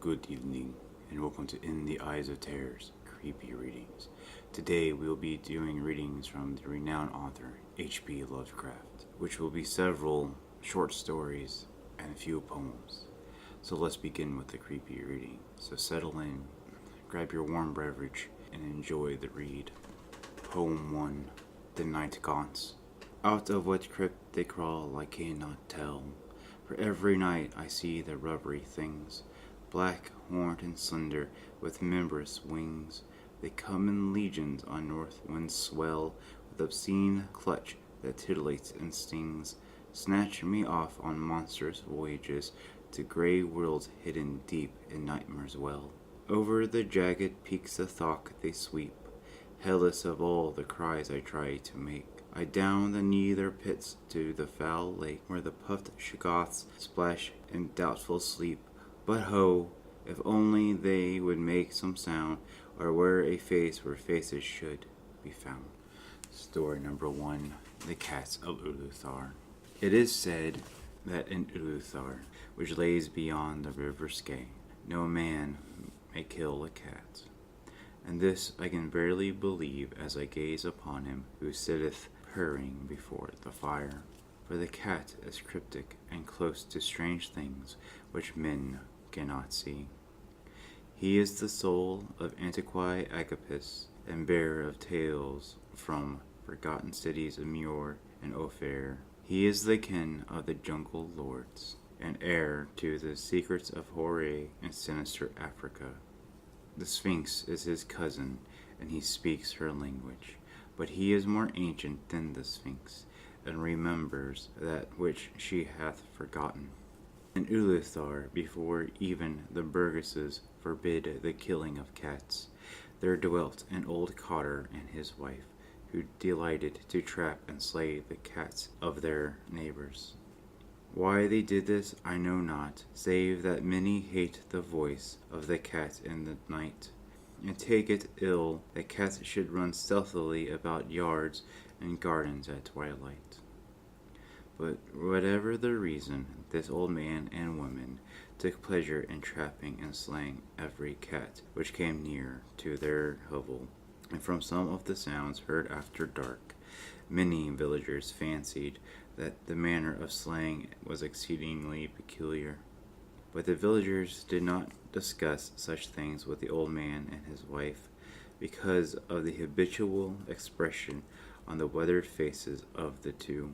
Good evening, and welcome to In the Eyes of Terror's Creepy Readings. Today we will be doing readings from the renowned author H.P. Lovecraft, which will be several short stories and a few poems. So let's begin with the creepy reading. So settle in, grab your warm beverage, and enjoy the read. Poem 1, The Night Gaunts. Out of what crypt they crawl I cannot tell, for every night I see the rubbery things, black, horned, and slender, with membranous wings. They come in legions on north wind's swell, with obscene clutch that titillates and stings, snatch me off on monstrous voyages to grey worlds hidden deep in nightmare's well. Over the jagged peaks of Thok they sweep, heedless of all the cries I try to make. I down the nether pits to the foul lake, where the puffed shoggoths splash in doubtful sleep. But ho, if only they would make some sound, or wear a face where faces should be found. Story number 1, The Cats of Ulthar. It is said that in Leuthar, which lays beyond the river Skye, no man may kill a cat. And this I can barely believe as I gaze upon him who sitteth purring before the fire. For the cat is cryptic and close to strange things which men cannot see. He is the soul of Antiqui Agapus, and bearer of tales from forgotten cities of Muir and Ophir. He is the kin of the jungle lords, and heir to the secrets of Horay and sinister Africa. The Sphinx is his cousin, and he speaks her language, but he is more ancient than the Sphinx, and remembers that which she hath forgotten. In Ulthar, before even the burgesses forbid the killing of cats, there dwelt an old cotter and his wife, who delighted to trap and slay the cats of their neighbors. Why they did this I know not, save that many hate the voice of the cat in the night, and take it ill that cats should run stealthily about yards and gardens at twilight. But whatever the reason, this old man and woman took pleasure in trapping and slaying every cat which came near to their hovel, and from some of the sounds heard after dark, many villagers fancied that the manner of slaying was exceedingly peculiar. But the villagers did not discuss such things with the old man and his wife, because of the habitual expression on the weathered faces of the two,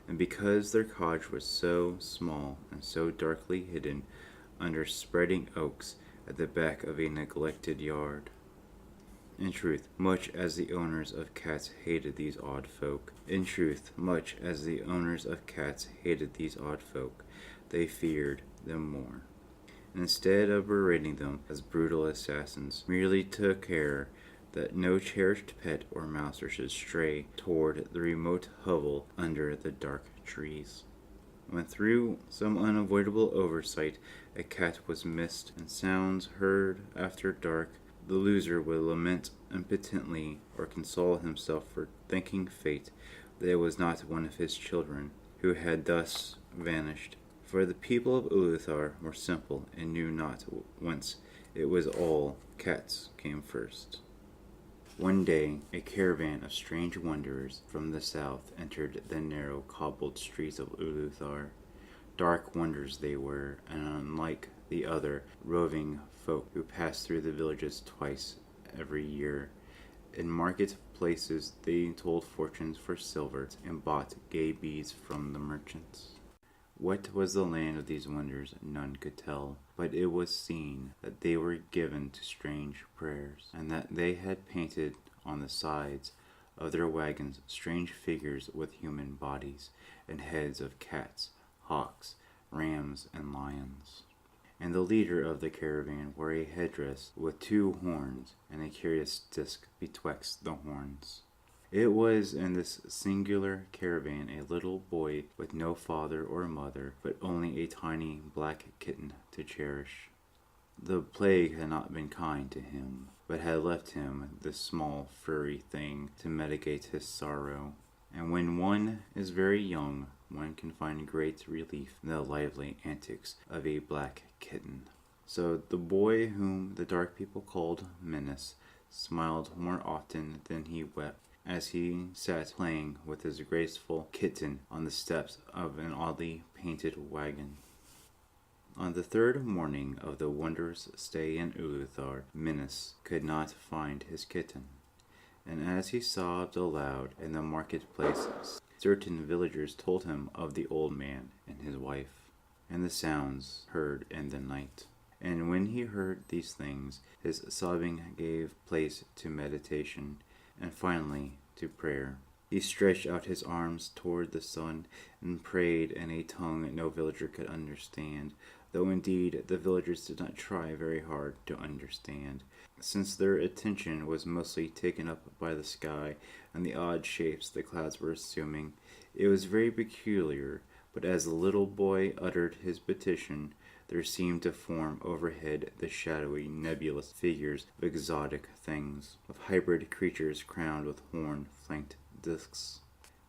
and because their cottage was so small and so darkly hidden under spreading oaks at the back of a neglected yard. In truth, much as the owners of cats hated these odd folk, they feared them more. Instead of berating them as brutal assassins, merely took care that no cherished pet or mouser should stray toward the remote hovel under the dark trees. When through some unavoidable oversight a cat was missed and sounds heard after dark, the loser would lament impotently or console himself for thanking fate that it was not one of his children who had thus vanished. For the people of Ulthar were simple and knew not whence it was all cats came first. One day, a caravan of strange wanderers from the south entered the narrow cobbled streets of Ulthar. Dark wonders they were, and unlike the other roving folk who passed through the villages twice every year. In market places they told fortunes for silver and bought gay beads from the merchants. What was the land of these wonders none could tell, but it was seen that they were given to strange prayers, and that they had painted on the sides of their wagons strange figures with human bodies, and heads of cats, hawks, rams, and lions. And the leader of the caravan wore a headdress with 2 horns, and a curious disc betwixt the horns. It was in this singular caravan a little boy with no father or mother, but only a tiny black kitten to cherish. The plague had not been kind to him, but had left him this small furry thing to mitigate his sorrow. And when one is very young, one can find great relief in the lively antics of a black kitten. So the boy whom the dark people called Menace smiled more often than he wept as he sat playing with his graceful kitten on the steps of an oddly painted wagon. On the third morning of the wondrous stay in Ulthar, Menace could not find his kitten, and as he sobbed aloud in the marketplace, certain villagers told him of the old man and his wife, and the sounds heard in the night. And when he heard these things, his sobbing gave place to meditation, and finally to prayer. He stretched out his arms toward the sun and prayed in a tongue no villager could understand, though indeed the villagers did not try very hard to understand, since their attention was mostly taken up by the sky and the odd shapes the clouds were assuming. It was very peculiar, but as the little boy uttered his petition, there seemed to form overhead the shadowy, nebulous figures of exotic things, of hybrid creatures crowned with horn-flanked discs.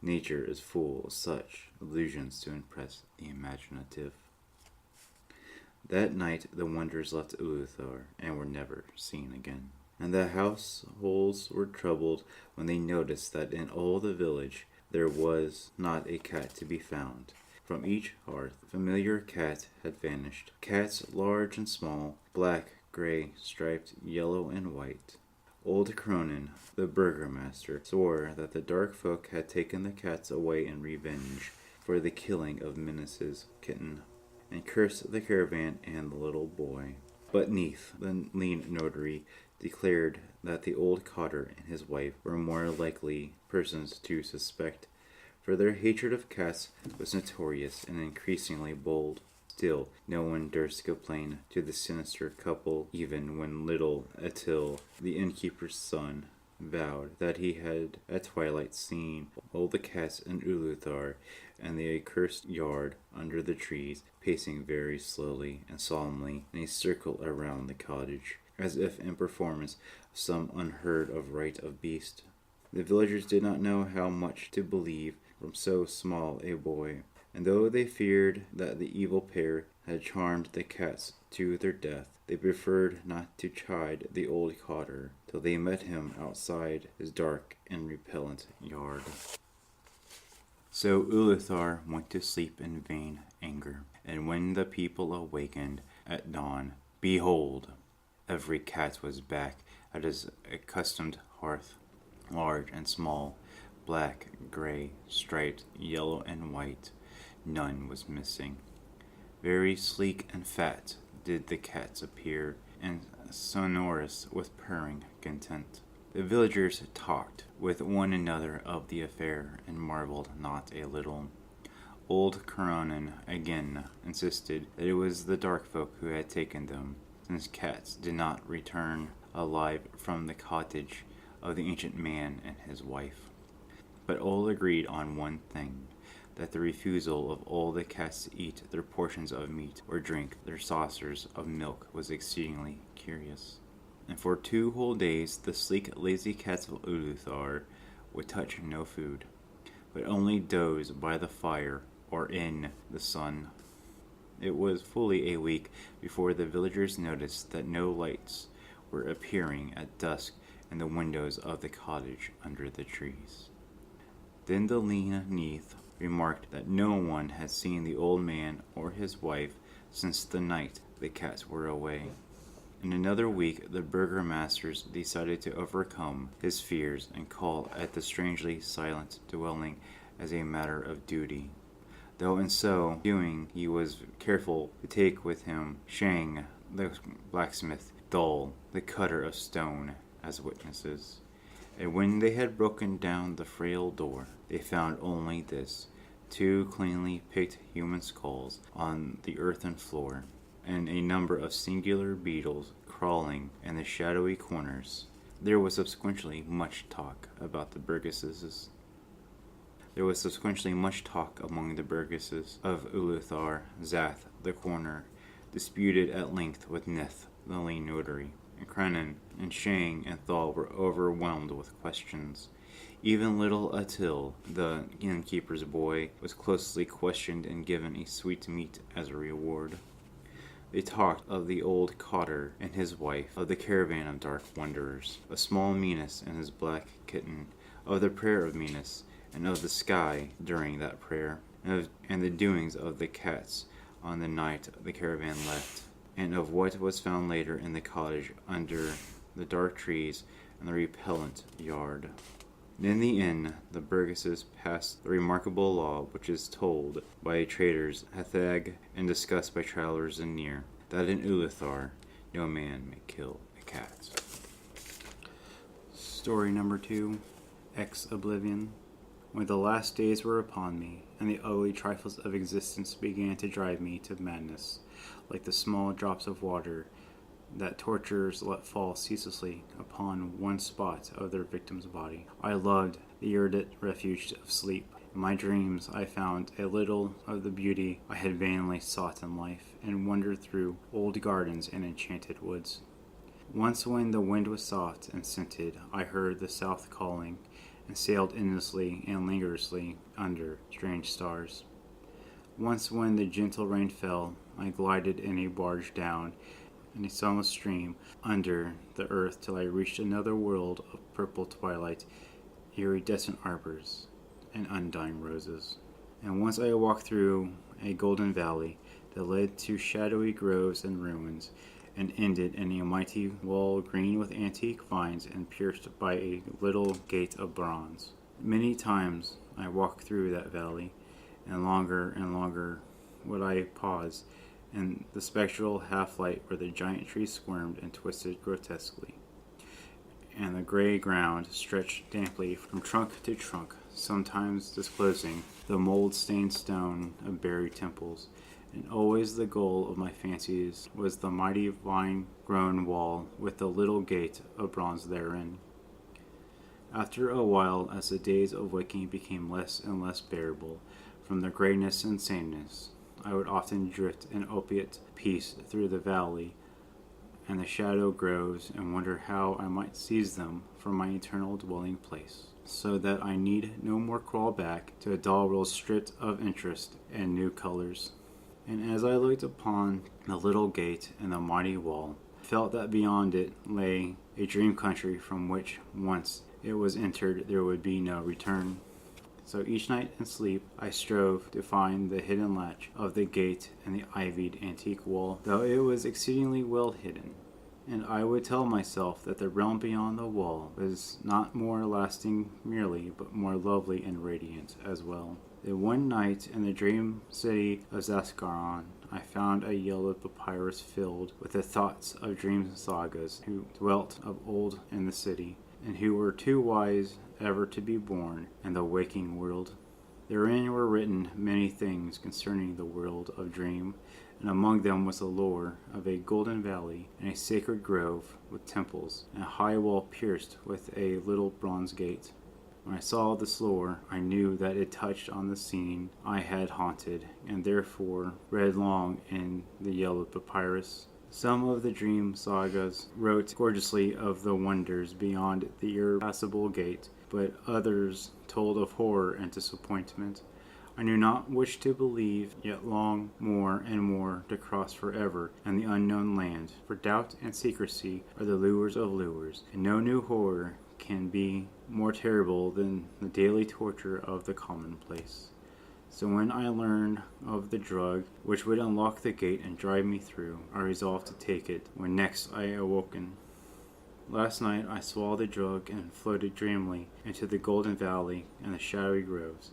Nature is full of such illusions to impress the imaginative. That night the wanderers left Ulthar and were never seen again. And the households were troubled when they noticed that in all the village there was not a cat to be found. From each hearth, familiar cat had vanished. Cats large and small, black, gray, striped, yellow, and white. Old Cronin, the burgomaster, swore that the dark folk had taken the cats away in revenge for the killing of Menaces Kitten, and cursed the caravan and the little boy. But Neath, the lean notary, declared that the old cotter and his wife were more likely persons to suspect, for their hatred of cats was notorious and increasingly bold. Still, no one durst complain to the sinister couple, even when little Attil, the innkeeper's son, vowed that he had at twilight seen all the cats in Ulthar and the accursed yard under the trees pacing very slowly and solemnly in a circle around the cottage, as if in performance of some unheard of rite of beast. The villagers did not know how much to believe from so small a boy, and though they feared that the evil pair had charmed the cats to their death, they preferred not to chide the old cotter till they met him outside his dark and repellent yard. So Ulthar went to sleep in vain anger, and when the people awakened at dawn, behold, every cat was back at his accustomed hearth, large and small, black, gray, striped, yellow, and white. None was missing. Very sleek and fat did the cats appear, and sonorous with purring content. The villagers talked with one another of the affair, and marveled not a little. Old Cronin again insisted that it was the dark folk who had taken them, since cats did not return alive from the cottage of the ancient man and his wife. But all agreed on one thing, that the refusal of all the cats to eat their portions of meat or drink their saucers of milk was exceedingly curious. And for 2 whole days the sleek, lazy cats of Ulthar would touch no food, but only doze by the fire or in the sun. It was fully a week before the villagers noticed that no lights were appearing at dusk in the windows of the cottage under the trees. Then the lean Neath remarked that no one had seen the old man or his wife since the night the cats were away. In another week the burgomasters decided to overcome his fears and call at the strangely silent dwelling as a matter of duty, though in so doing he was careful to take with him Shang, the blacksmith, Dull, the cutter of stone, as witnesses. And when they had broken down the frail door, they found only this: 2 cleanly picked human skulls on the earthen floor, and a number of singular beetles crawling in the shadowy corners. There was subsequently much talk about the burgesses. There was subsequently much talk among the burgesses of Ulthar. Zath, the coroner, disputed at length with Nith, the lean notary, and Krenin and Shang and Thal were overwhelmed with questions. Even little Attil, the innkeeper's boy, was closely questioned and given a sweetmeat as a reward. They talked of the old cotter and his wife, of the caravan of dark wanderers, of small Menace and his black kitten, of the prayer of Menace, and of the sky during that prayer, and the doings of the cats on the night the caravan left, and of what was found later in the cottage under the dark trees and the repellent yard. And in the inn, the burgesses passed the remarkable law which is told by traders Hathag and discussed by travelers near, that in Ulthar no man may kill a cat. Story number 2, Oblivion. When the last days were upon me, and the ugly trifles of existence began to drive me to madness, like the small drops of water that torturers let fall ceaselessly upon one spot of their victim's body, I loved the iridate refuge of sleep. In my dreams I found a little of the beauty I had vainly sought in life, and wandered through old gardens and enchanted woods. Once when the wind was soft and scented, I heard the south calling, and sailed endlessly and languorously under strange stars. Once when the gentle rain fell, I glided in a barge down in a sunless stream under the earth till I reached another world of purple twilight, iridescent arbors, and undying roses. And once I walked through a golden valley that led to shadowy groves and ruins, and ended in a mighty wall green with antique vines and pierced by a little gate of bronze. Many times I walked through that valley, and longer would I pause in the spectral half-light where the giant trees squirmed and twisted grotesquely, and the gray ground stretched damply from trunk to trunk, sometimes disclosing the mold-stained stone of buried temples. And always the goal of my fancies was the mighty vine-grown wall with the little gate of bronze therein. After a while, as the days of waking became less and less bearable from the grayness and sameness, I would often drift in opiate peace through the valley and the shadow groves, and wonder how I might seize them for my eternal dwelling place, so that I need no more crawl back to a dull world stripped of interest and new colors. And as I looked upon the little gate and the mighty wall, I felt that beyond it lay a dream country from which, once it was entered, there would be no return. So each night in sleep I strove to find the hidden latch of the gate and the ivied antique wall, though it was exceedingly well hidden. And I would tell myself that the realm beyond the wall was not more lasting merely, but more lovely and radiant as well. Then one night in the dream city of Zaskaron, I found a yellowed papyrus filled with the thoughts of dream sagas who dwelt of old in the city, and who were too wise ever to be born in the waking world. Therein were written many things concerning the world of dream, and among them was the lore of a golden valley and a sacred grove with temples, and a high wall pierced with a little bronze gate. When I saw this lore, I knew that it touched on the scene I had haunted, and therefore read long in the yellowed papyrus. Some of the dream sagas wrote gorgeously of the wonders beyond the irrepassable gate, but others told of horror and disappointment. I knew not which to believe, yet longed more and more to cross forever in the unknown land, for doubt and secrecy are the lures of lures, and no new horror can be more terrible than the daily torture of the commonplace. So when I learned of the drug which would unlock the gate and drive me through, I resolved to take it when next I awoken. Last night I swallowed the drug and floated dreamily into the golden valley and the shadowy groves,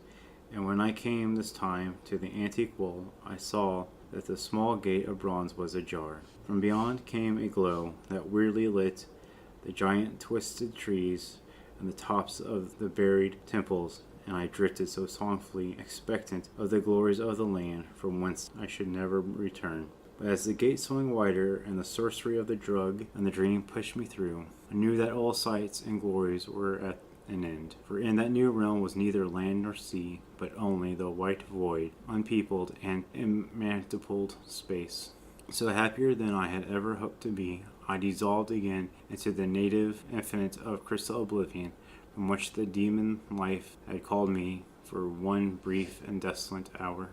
and when I came this time to the antique wall, I saw that the small gate of bronze was ajar. From beyond came a glow that weirdly lit the giant twisted trees and the tops of the buried temples, and I drifted so songfully expectant of the glories of the land from whence I should never return. But as the gate swung wider and the sorcery of the drug and the dream pushed me through, I knew that all sights and glories were at an end. For in that new realm was neither land nor sea, but only the white void, unpeopled and immaculate space. So happier than I had ever hoped to be, I dissolved again into the native infinite of crystal oblivion, from which the demon life had called me for one brief and desolate hour.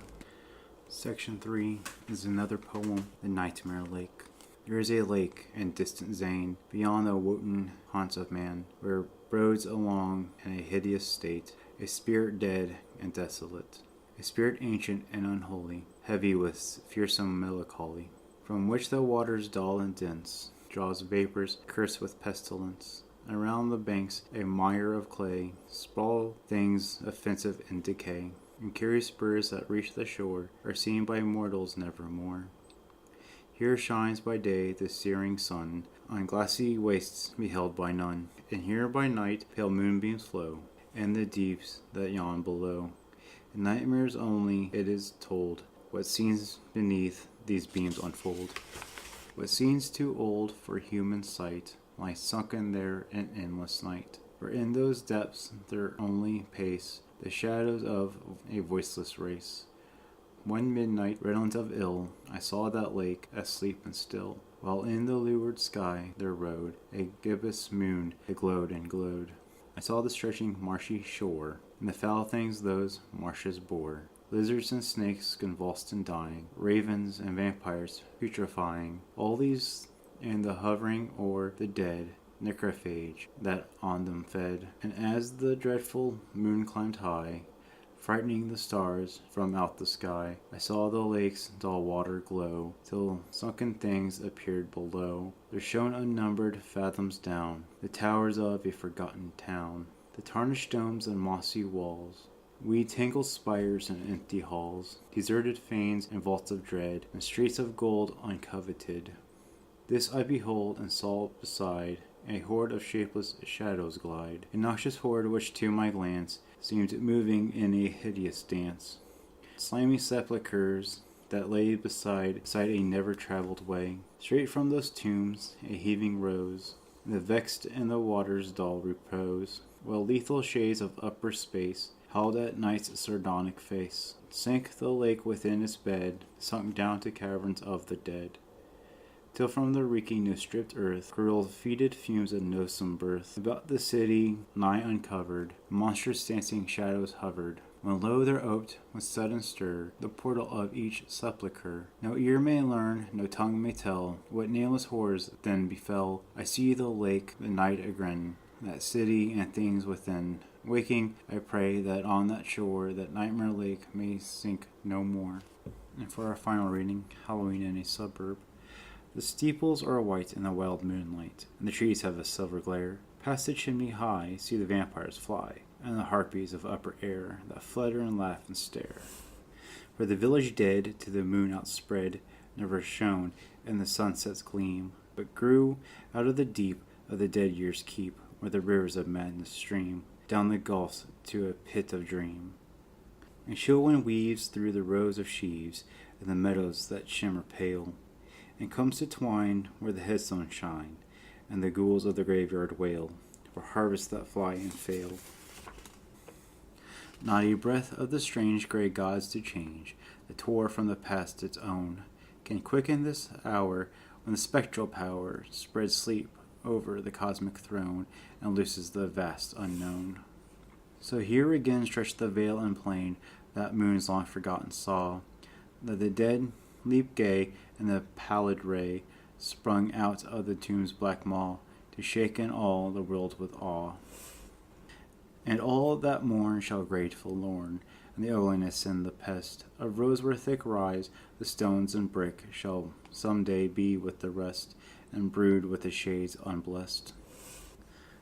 Section 3 is another poem, The Nightmare Lake. There is a lake in distant Zane, beyond the wotten haunts of man, where brodes along in a hideous state, a spirit dead and desolate, a spirit ancient and unholy, heavy with fearsome melancholy, from which the waters dull and dense draws vapors cursed with pestilence. Around the banks a mire of clay sprawl things offensive in decay, and curious spurs that reach the shore are seen by mortals nevermore. Here shines by day the searing sun, on glassy wastes beheld by none, and here by night pale moonbeams flow, and the deeps that yawn below. In nightmares only it is told what scenes beneath these beams unfold. What scenes too old for human sight lie sunken there in endless night, for in those depths there only pace the shadows of a voiceless race. One midnight, redolent of ill, I saw that lake asleep and still, while in the leeward sky there rode a gibbous moon that glowed and glowed. I saw the stretching marshy shore, and the foul things those marshes bore, lizards and snakes convulsed and dying, ravens and vampires putrefying, all these and the hovering o'er the dead necrophage that on them fed. And as the dreadful moon climbed high, frightening the stars from out the sky, I saw the lake's dull water glow, till sunken things appeared below. There shone unnumbered fathoms down the towers of a forgotten town, the tarnished domes and mossy walls, weed tangled spires and empty halls, deserted fanes and vaults of dread, and streets of gold uncoveted. This I behold, and saw beside a horde of shapeless shadows glide, a noxious horde which to my glance seemed moving in a hideous dance. Slimy sepulchres that lay beside a never-traveled way. Straight from those tombs a heaving rose, the vexed in the water's dull repose, while lethal shades of upper space howled at night's sardonic face. Sank the lake within its bed, sunk down to caverns of the dead, till from the reeking new stripped earth curled fetid fumes of noisome birth. About the city, nigh uncovered, monstrous dancing shadows hovered, when lo there oped, with sudden stir, the portal of each sepulchre. No ear may learn, no tongue may tell, what nameless horrors then befell. I see the lake, the night again, that city and things within. Waking, I pray that on that shore, that nightmare lake may sink no more. And for our final reading, Halloween in a Suburb. The steeples are white in the wild moonlight, and the trees have a silver glare. Past the chimney high see the vampires fly, and the harpies of upper air that flutter and laugh and stare. For the village dead, to the moon outspread, never shone in the sunset's gleam, but grew out of the deep of the dead year's keep, where the rivers of madness stream down the gulfs to a pit of dream. And chill wind weaves through the rows of sheaves and the meadows that shimmer pale, and comes to twine where the headstones shine, and the ghouls of the graveyard wail for harvests that fly and fail. Not a breath of the strange grey gods to change, that tore from the past its own, can quicken this hour when the spectral power spreads sleep over the cosmic throne and looses the vast unknown. So here again stretched the vale and plain that moons long forgotten saw, that the dead leap gay, and the pallid ray sprung out of the tomb's black maw to shake in all the world with awe. And all that mourn shall grateful mourn, and the ugliness and the pest of rose where thick rise the stones and brick shall some day be with the rest, and brood with the shades unblessed.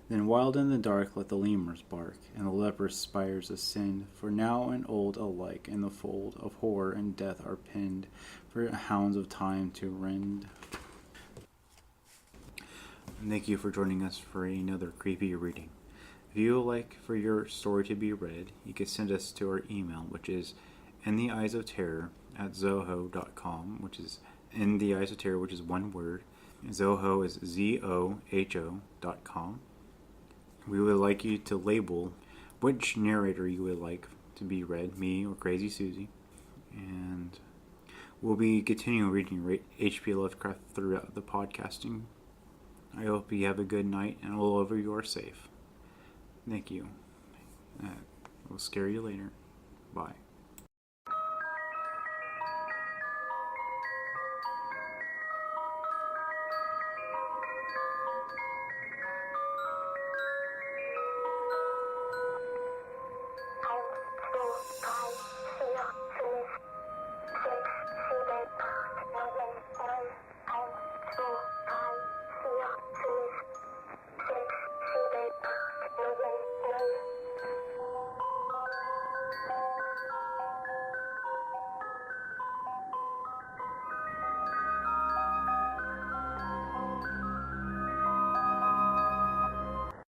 Then wild in the dark let the lemurs bark, and the leper spires ascend, for now and old alike in the fold of horror and death are pinned, for hounds of time to rend. Thank you for joining us for another creepy reading. If you would like for your story to be read, you can send us to our email, which is intheeyesofterror@zoho.com, which is intheeyesofterror, which is one word. Zoho is ZOHO.com. We would like you to label which narrator you would like to be read, me or Crazy Susie. And we'll be continuing reading H.P. Lovecraft throughout the podcasting. I hope you have a good night, and all over you are safe. Thank you. We'll scare you later. Bye.